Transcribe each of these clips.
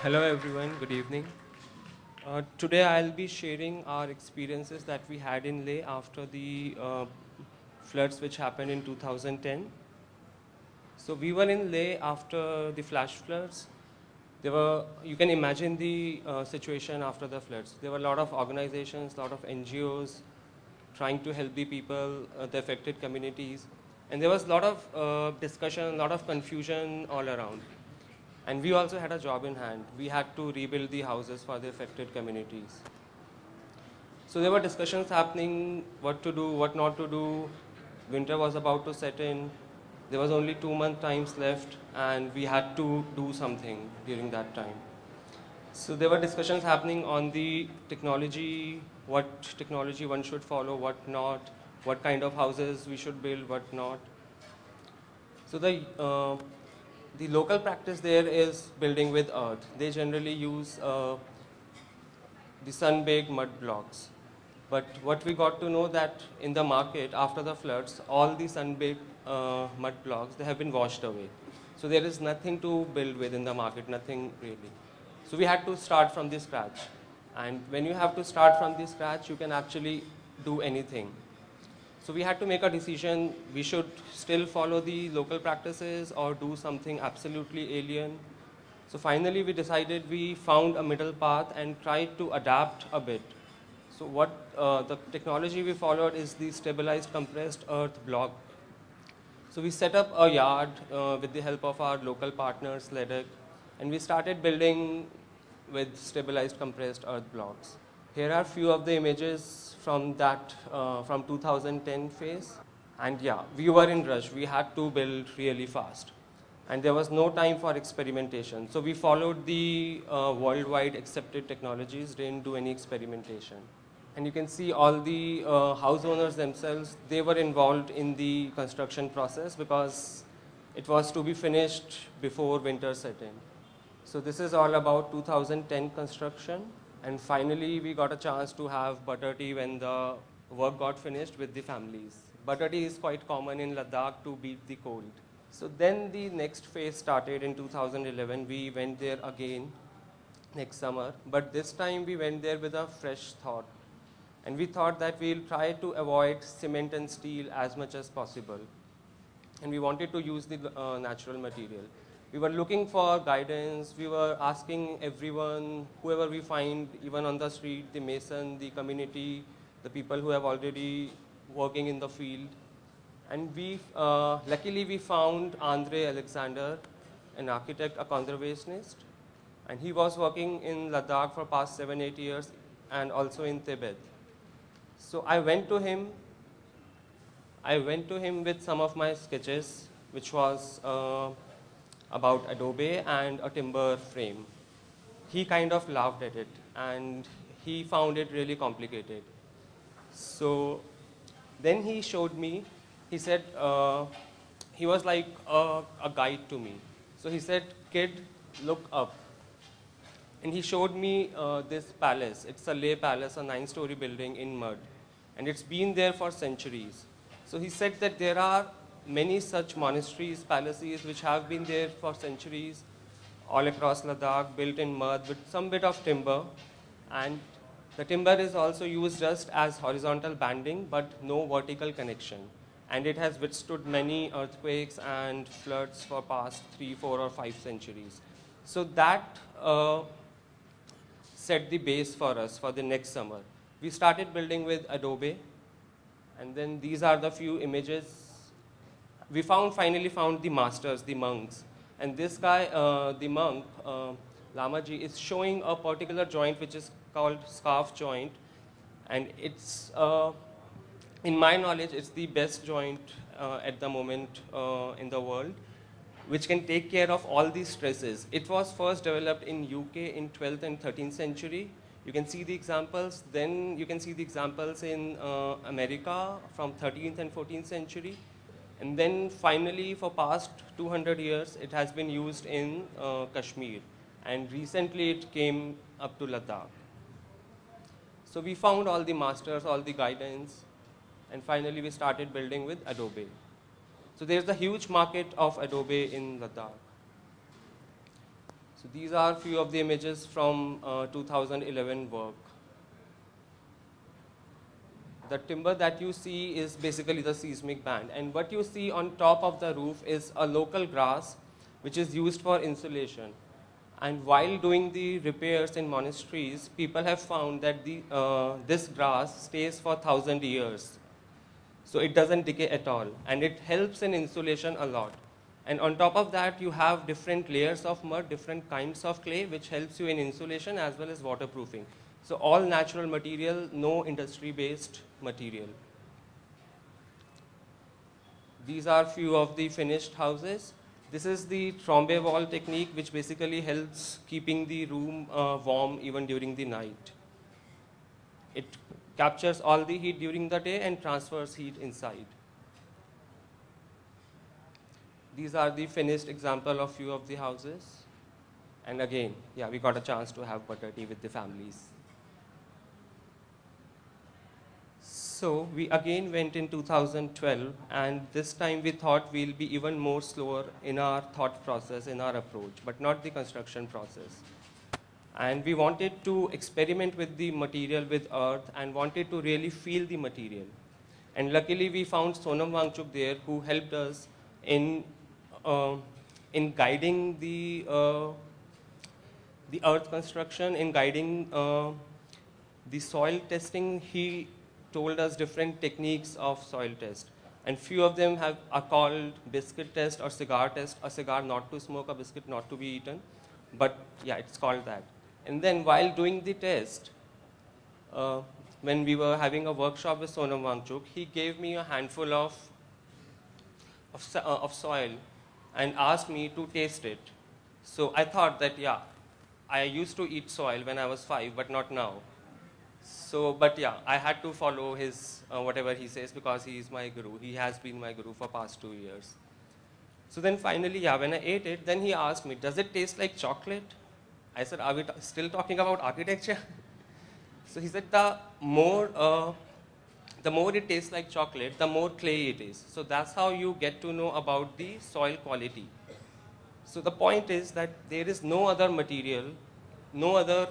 Hello everyone, good evening. Today I'll be sharing our experiences that we had in Leh after the floods which happened in 2010. So we were in Leh after the flash floods. You can imagine the situation after the floods. There were a lot of organizations, a lot of NGOs trying to help the people, the affected communities. And there was a lot of discussion, a lot of confusion all around. And we also had a job in hand. We had to rebuild the houses for the affected communities. So there were discussions happening, what to do, what not to do. Winter was about to set in. There was only 2 month times left, and we had to do something during that time. So there were discussions happening on the technology, what technology one should follow, what not, what kind of houses we should build, what not. So the local practice there is building with earth. They generally use the sun-baked mud blocks. But what we got to know that in the market after the floods, all the sun-baked mud blocks, they have been washed away. So there is nothing to build with in the market, nothing really. So we had to start from the scratch. And when you have to start from the scratch, you can actually do anything. So we had to make a decision, we should still follow the local practices or do something absolutely alien. So finally we decided, we found a middle path and tried to adapt a bit. So the technology we followed is the stabilized compressed earth block. So we set up a yard with the help of our local partners, Ladakh, and we started building with stabilized compressed earth blocks. Here are few of the images from that, from 2010 phase. And yeah, we were in rush. We had to build really fast. And there was no time for experimentation. So we followed the worldwide accepted technologies, didn't do any experimentation. And you can see all the house owners themselves, they were involved in the construction process because it was to be finished before winter set in. So this is all about 2010 construction. And finally, we got a chance to have butter tea when the work got finished with the families. Butter tea is quite common in Ladakh to beat the cold. So then the next phase started in 2011. We went there again next summer, but this time we went there with a fresh thought. And we thought that we'll try to avoid cement and steel as much as possible. And we wanted to use the natural material. We were looking for guidance. We were asking everyone, whoever we find, even on the street, the mason, the community, the people who have already working in the field. And luckily we found Andre Alexander, an architect, a conservationist. And he was working in Ladakh for past 7-8 years and also in Tibet. So I went to him with some of my sketches, which was about adobe and a timber frame. He kind of laughed at it and he found it really complicated. So then he showed me, he said, he was like a guide to me. So he said, kid, look up. And he showed me this palace. It's a Leh palace, a 9-story building in mud. And it's been there for centuries. So he said that there are many such monasteries, palaces, which have been there for centuries, all across Ladakh, built in mud with some bit of timber. And the timber is also used just as horizontal banding, but no vertical connection. And it has withstood many earthquakes and floods for past 3, 4, or 5 centuries. So that set the base for us for the next summer. We started building with adobe. And then these are the few images. We finally found the masters, the monks. And this guy, the monk, Lamaji, is showing a particular joint which is called scarf joint. And it's, in my knowledge, it's the best joint at the moment in the world, which can take care of all these stresses. It was first developed in UK in 12th and 13th century. You can see the examples. Then you can see the examples in America from 13th and 14th century. And then finally, for past 200 years, it has been used in Kashmir. And recently, it came up to Ladakh. So we found all the masters, all the guidance. And finally, we started building with adobe. So there's a huge market of adobe in Ladakh. So these are few of the images from 2011 work. The timber that you see is basically the seismic band, and what you see on top of the roof is a local grass which is used for insulation. And while doing the repairs in monasteries, people have found that this grass stays for 1,000 years. So it doesn't decay at all, and it helps in insulation a lot. And on top of that, you have different layers of mud, different kinds of clay, which helps you in insulation as well as waterproofing. So all natural material, no industry-based material. These are few of the finished houses. This is the trombe wall technique, which basically helps keeping the room warm even during the night. It captures all the heat during the day and transfers heat inside. These are the finished example of few of the houses. And again, yeah, we got a chance to have butter tea with the families. So we again went in 2012, and this time we thought we'll be even more slower in our thought process, in our approach, but not the construction process. And we wanted to experiment with the material, with earth, and wanted to really feel the material. And luckily we found Sonam Wangchuk there, who helped us in guiding the earth construction, in guiding the soil testing. He told us different techniques of soil test, and few of them are called biscuit test or cigar test. A cigar not to smoke, a biscuit not to be eaten, but yeah, it's called that. And then while doing the test, when we were having a workshop with Sonam Wangchuk, he gave me a handful of soil and asked me to taste it. So I thought that, yeah, I used to eat soil when I was 5, but not now. So, but yeah, I had to follow his, whatever he says, because he is my guru. He has been my guru for past 2 years. So then finally, yeah, when I ate it, then he asked me, does it taste like chocolate? I said, are we still talking about architecture? So he said, the more it tastes like chocolate, the more clay it is. So that's how you get to know about the soil quality. So the point is that there is no other material, no other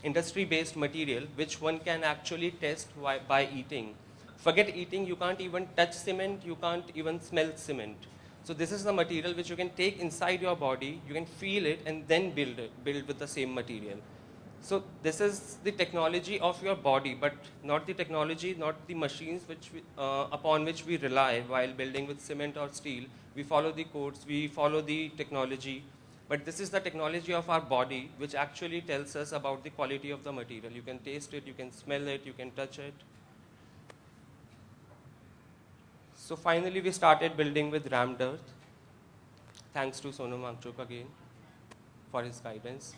industry-based material which one can actually test by eating. Forget eating, you can't even touch cement, you can't even smell cement. So this is the material which you can take inside your body, you can feel it, and then build with the same material. So this is the technology of your body, but not the technology, not the machines upon which we rely while building with cement or steel. We follow the codes, we follow the technology, but this is the technology of our body which actually tells us about the quality of the material. You can taste it, you can smell it, you can touch it. So finally we started building with rammed earth. Thanks to Sonam Wangchuk again for his guidance.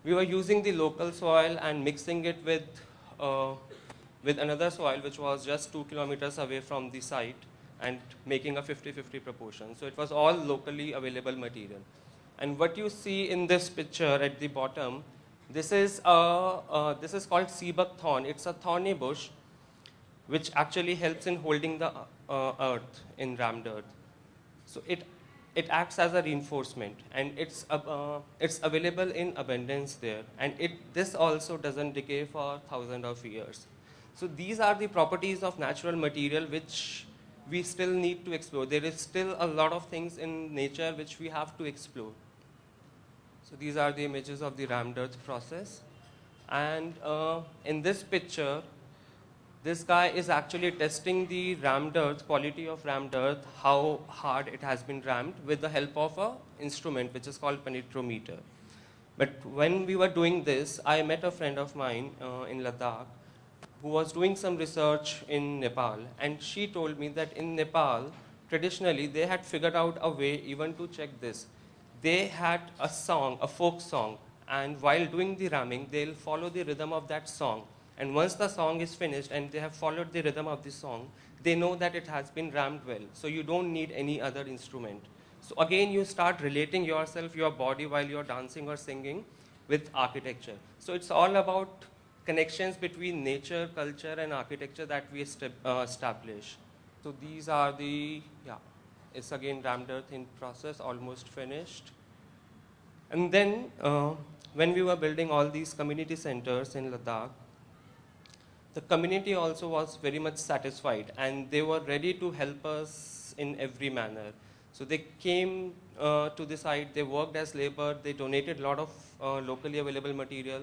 We were using the local soil and mixing it with another soil which was just 2 kilometers away from the site, and making a 50-50 proportion. So it was all locally available material. And what you see in this picture at the bottom, this is called sea buckthorn. It's a thorny bush which actually helps in holding the earth in rammed earth. So it acts as a reinforcement, and it's available in abundance there. And this also doesn't decay for thousands of years. So these are the properties of natural material which we still need to explore. There is still a lot of things in nature which we have to explore. So these are the images of the rammed earth process. And in this picture, this guy is actually testing the rammed earth, quality of rammed earth, how hard it has been rammed, with the help of an instrument which is called penetrometer. But when we were doing this, I met a friend of mine in Ladakh who was doing some research in Nepal, and she told me that in Nepal, traditionally, they had figured out a way even to check this. They had a song, a folk song, and while doing the ramming, they'll follow the rhythm of that song. And once the song is finished and they have followed the rhythm of the song, they know that it has been rammed well. So you don't need any other instrument. So again, you start relating yourself, your body, while you're dancing or singing with architecture. So it's all about connections between nature, culture, and architecture that we establish. So these are the It's again rammed earth in process, almost finished. And then when we were building all these community centers in Ladakh, the community also was very much satisfied and they were ready to help us in every manner. So they came to the site, they worked as labor, they donated a lot of locally available material.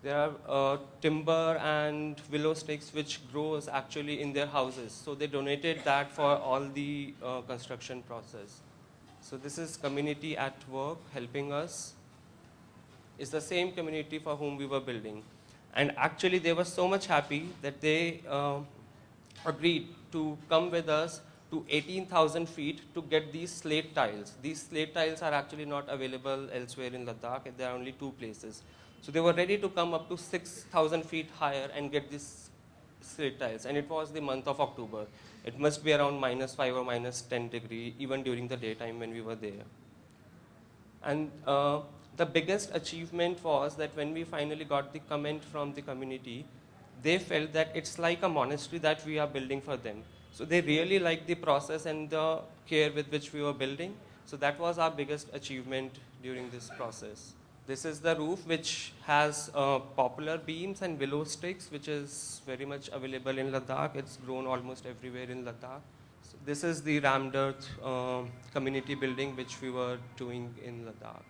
There are timber and willow sticks which grows actually in their houses. So they donated that for all the construction process. So this is community at work helping us. It's the same community for whom we were building. And actually they were so much happy that they agreed to come with us to 18,000 feet to get these slate tiles. These slate tiles are actually not available elsewhere in Ladakh. There are only 2 places. So they were ready to come up to 6,000 feet higher and get these slate tiles. And it was the month of October. It must be around -5 or -10 degree, even during the daytime when we were there. And the biggest achievement was that when we finally got the comment from the community, they felt that it's like a monastery that we are building for them. So they really liked the process and the care with which we were building. So that was our biggest achievement during this process. This is the roof, which has poplar beams and willow sticks, which is very much available in Ladakh. It's grown almost everywhere in Ladakh. So this is the rammed earth community building which we were doing in Ladakh.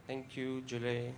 Thank you, Julie.